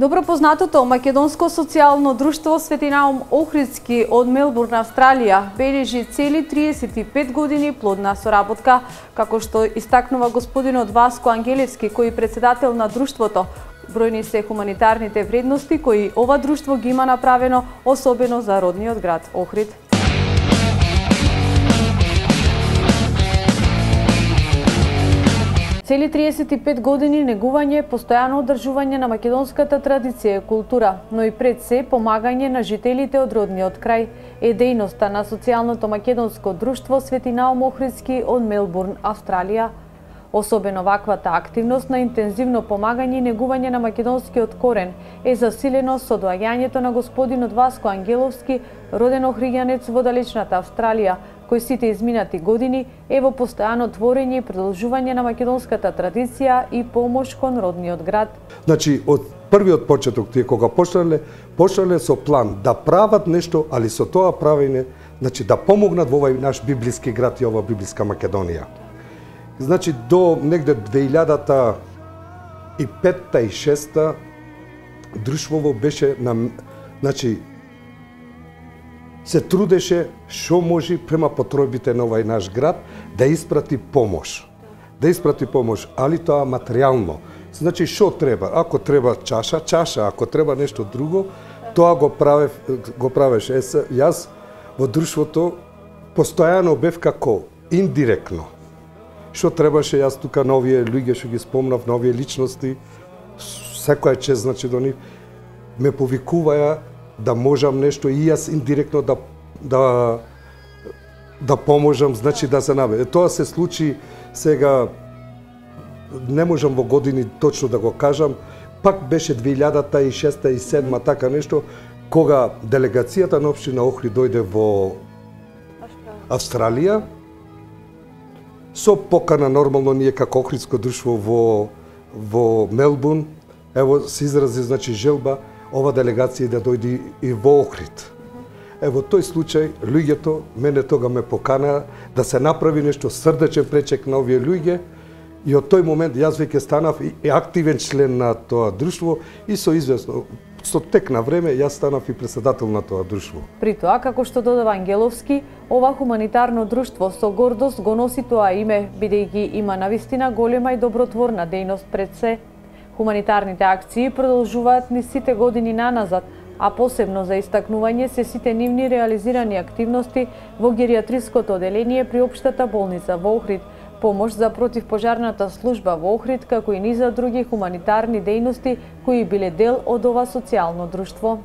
Добро познатото македонско социјално друштво Свети Наум Охридски од Мелбурн, Австралија, бележи цели 35 години плодна соработка, како што истакнува господинот Васко Ангелевски, кој председател на друштвото. Бројни се хуманитарните вредности кои ова друштво ги има направено, особено за родниот град Охрид. Цели 35 години негување, постојано одржување на македонската традиција и култура, но и пред се помагање на жителите од родниот крај е дејноста на социјалното македонско друштво Свети Наум Охридски од Мелбурн, Австралија. Особено ваквата активност на интензивно помагање и негување на македонскиот корен е засилено со доаѓањето на господинот Васко Ангеловски, роден охриѓанец во далечната Австралија, кој сите изминати години е во постојано творење и продолжување на македонската традиција и помош кон родниот град. Значи, од првиот почеток, тие кога почнале со план да прават нешто, али со тоа правење, значи да помогнат во овај наш библиски град и ова библиска Македонија. Значи, до негде 2005-та и 2006-та друштвото беше на, значи, се трудеше што може према потребите на овај наш град да испрати помош. Да испрати помош, али тоа материјално. Значи, што треба? Ако треба чаша, ако треба нешто друго, тоа го правеше. Јас во друштвото постојано бев како индиректно. Што требаше јас тука на овие луѓе што ги спомнав, на овие личности, секоја чест, значи, до нив, ме повикуваја да можам нешто и јас индиректно да поможам, значи да се наведе. Тоа се случи сега, не можам во години точно да го кажам, пак беше 2006 и 2007 така нешто, кога делегацијата на општина Охрид дојде во Австралија, со покана нормално ние како Охридско друштво во Мелбурн, ево се изрази, значи, желба ова делегација да дојде и во Охрид. Ево тој случај луѓето мене тога ме покана да се направи нешто срдечен пречек на овие луѓе и од тој момент јас веќе станав и активен член на тоа друштво и со тек на време јас станав и председател на тоа друштво. При тоа, како што додава Ангеловски, ова хуманитарно друштво со гордост го носи тоа име, бидејќи има навистина голема и добротворна дејност пред се. Хуманитарните акции продолжуваат низ сите години наназад, а посебно за истакнување се сите нивни реализирани активности во гериатриското оделение при општата болница во Охрид, помош за противпожарната служба во Охрид, како и низа други хуманитарни дејности кои биле дел од ова социјално друштво.